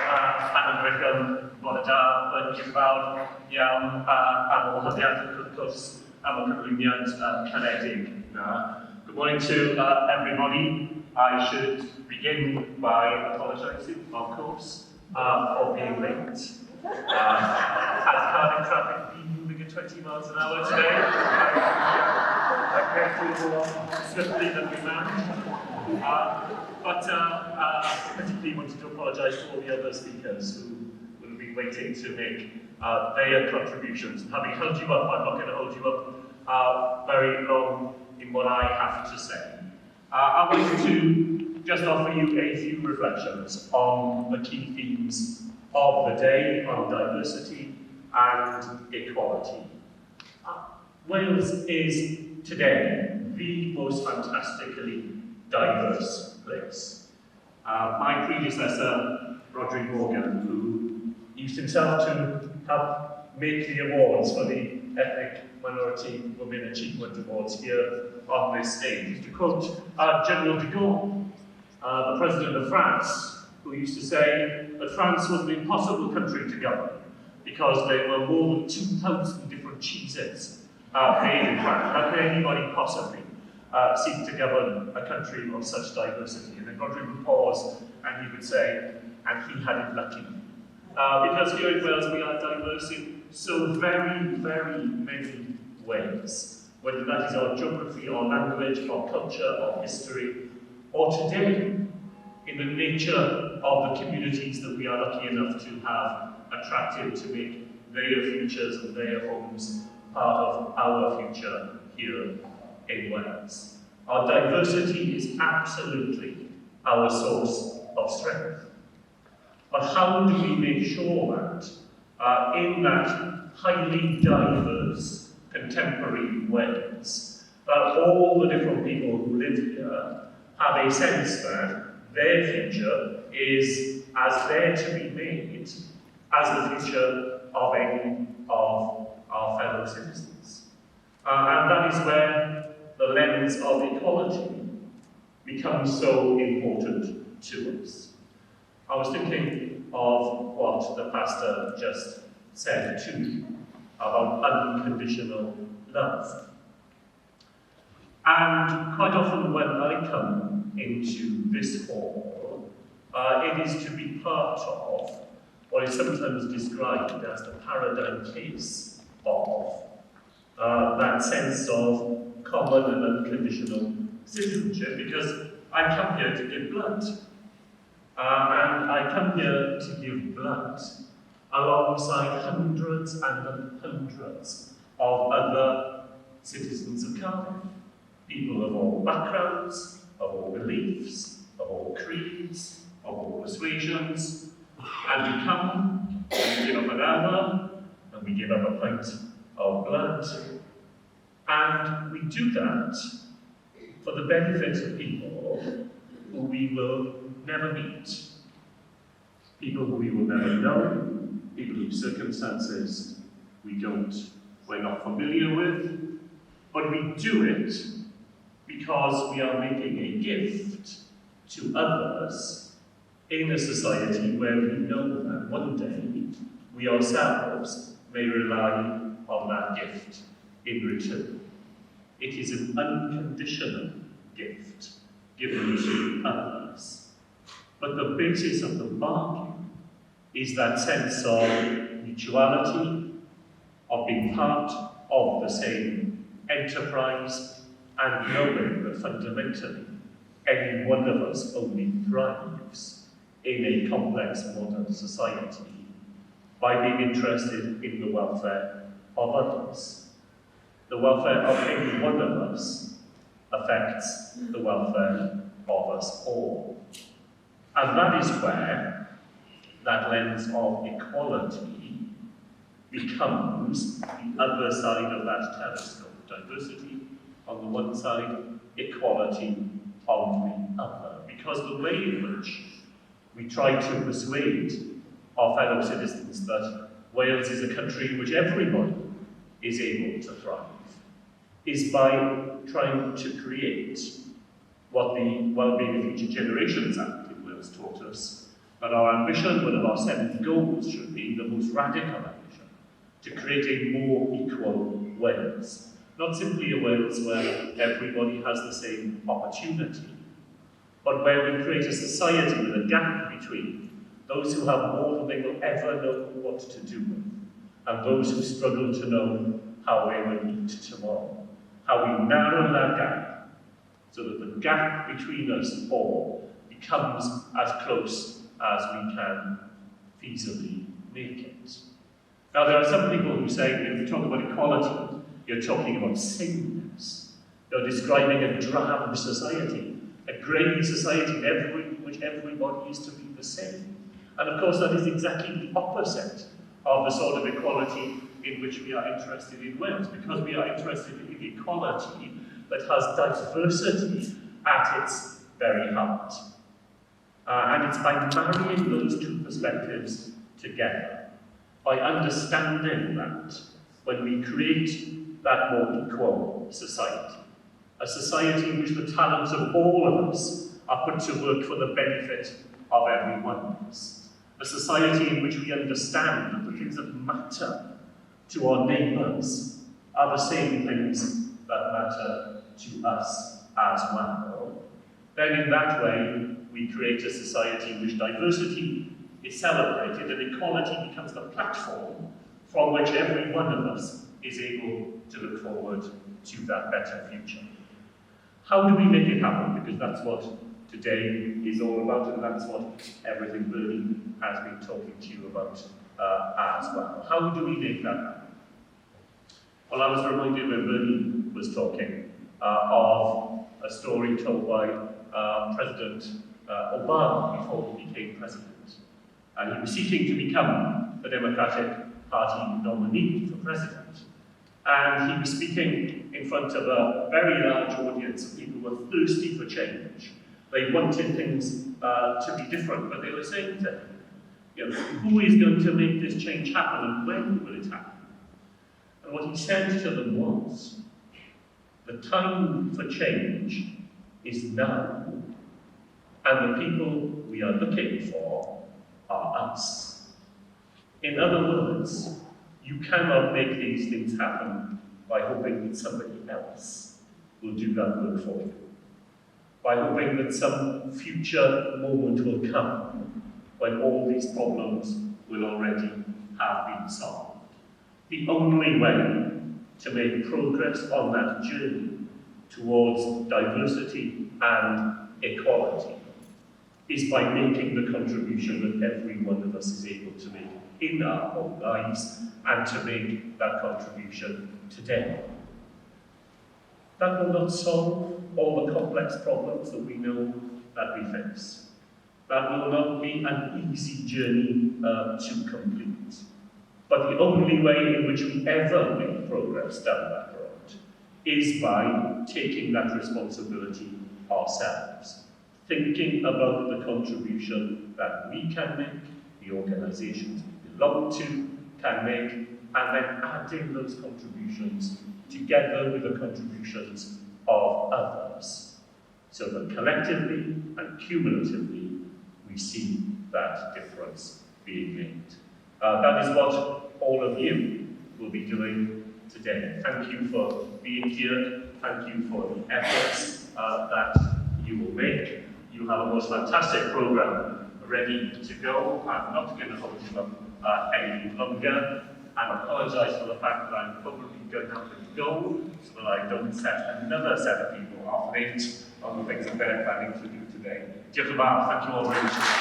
Anrechon, bod yn gyfawr iawn am o hydiad wrth gwrs am y cyflwyniad caredig yna. Good morning to everybody. I should begin by apologising, of course, for being late. Has Cardiff traffic been moving at 20 miles an hour today? I carefully more swiftly than we planned. But I particularly wanted to apologise to all the other speakers who will be waiting to make their contributions. Having held you up, I'm not going to hold you up very long in what I have to say. I wanted to just offer you a few reflections on the key themes of the day on diversity and equality. Wales is today the most fantastically diverse place. My predecessor, Roderick Morgan, who used himself to help make the awards for the Ethnic Minority Women Achievement Awards here on this stage, to quote General de Gaulle, the President of France, who used to say that France was an impossible country to govern because there were more than 2,000 different cheeses made in France. How could anybody possibly seek to govern a country of such diversity? And then Roderick would pause and he would say, and he had it lucky. Because here in Wales we are diverse in so very, very many ways, whether that is our geography, our language, our culture, our history, or today, in the nature of the communities that we are lucky enough to have attracted to make their futures and their homes part of our future here in Wales. Our diversity is absolutely our source of strength. But how do we make sure that in that highly diverse contemporary Wales, that all the different people who live here have a sense that their future is as there to be made as the future of any of our fellow citizens. And that is where the lens of equality becomes so important to us. I was thinking of what the pastor just said to me about unconditional love. And quite often when I come into this hall, it is to be part of what is sometimes described as the paradigm case of that sense of common and unconditional citizenship, because I come here to give blood. And I come here to give blood alongside hundreds and hundreds of other citizens of Cardiff, people of all backgrounds, of all beliefs, of all creeds, of all persuasions, and we come, and we give up an hour, and we give up a pint of blood, and we do that for the benefit of people who we will never meet, people who we will never know, people whose circumstances we're not familiar with, but we do it because we are making a gift to others in a society where we know that one day we ourselves may rely on that gift in return. It is an unconditional gift given to others. But the basis of the bargain is that sense of mutuality, of being part of the same enterprise, and knowing that fundamentally any one of us only thrives in a complex modern society by being interested in the welfare of others. The welfare of any one of us affects the welfare of us all. And that is where that lens of equality becomes the other side of that telescope. Diversity on the one side, equality on the other. Because the way in which we try to persuade our fellow citizens that Wales is a country in which everybody is able to thrive is by trying to create what the Wellbeing of Future Generations Act in Wales taught us And our ambition, one of our 7 goals, should be the most radical ambition, to create a more equal Wales. Not simply a Wales where everybody has the same opportunity, but where we create a society with a gap between those who have more than they will ever know what to do with, and those who struggle to know how they will eat tomorrow. How we narrow that gap, so that the gap between us all becomes as close as we can feasibly make it. Now, there are some people who say, if you talk about equality, you're talking about sameness. You're describing a drab society, a grey society in which everybody is to be the same. And of course, that is exactly the opposite of the sort of equality in which we are interested in Wales, because we are interested in equality that has diversity at its very heart. And it's by marrying those 2 perspectives together, by understanding that, when we create that more equal society, a society in which the talents of all of us are put to work for the benefit of everyone else, a society in which we understand that the things that matter to our neighbours are the same things that matter to us as well, then in that way we create a society in which diversity is celebrated and equality becomes the platform from which every one of us is able to look forward to that better future. How do we make it happen? Because that's what today is all about, and that's what everything Bernie has been talking to you about as well. How do we make that happen? Well, I was reminded when Bernie was talking of a story told by President Obama before he became president. And he was seeking to become the Democratic Party nominee for president. And he was speaking in front of a very large audience of people who were thirsty for change. They wanted things to be different, but they were saying to him, who is going to make this change happen and when will it happen? And what he said to them was, the time for change is now, and the people we are looking for are us. In other words, you cannot make these things happen by hoping that somebody else will do that work for you, by hoping that some future moment will come when all these problems will already have been solved. The only way to make progress on that journey towards diversity and equality is by making the contribution that every one of us is able to make in our own lives, and to make that contribution today. That will not solve all the complex problems that we know that we face. That will not be an easy journey to complete. But the only way in which we ever make progress down that road is by taking that responsibility ourselves, thinking about the contribution that we can make, the organisations we belong to can make, and then adding those contributions together with the contributions of others, so that collectively and cumulatively we see that difference being made. That is what all of you will be doing today. Thank you for being here. Thank you for the efforts that you will make. You have a most fantastic programme ready to go. I'm not going to hold you up any longer, and apologise for the fact that I'm probably going to have to go so that I don't set another set of people off late on the things that they're planning to do today. Diolch yn fawr, thank you all very much.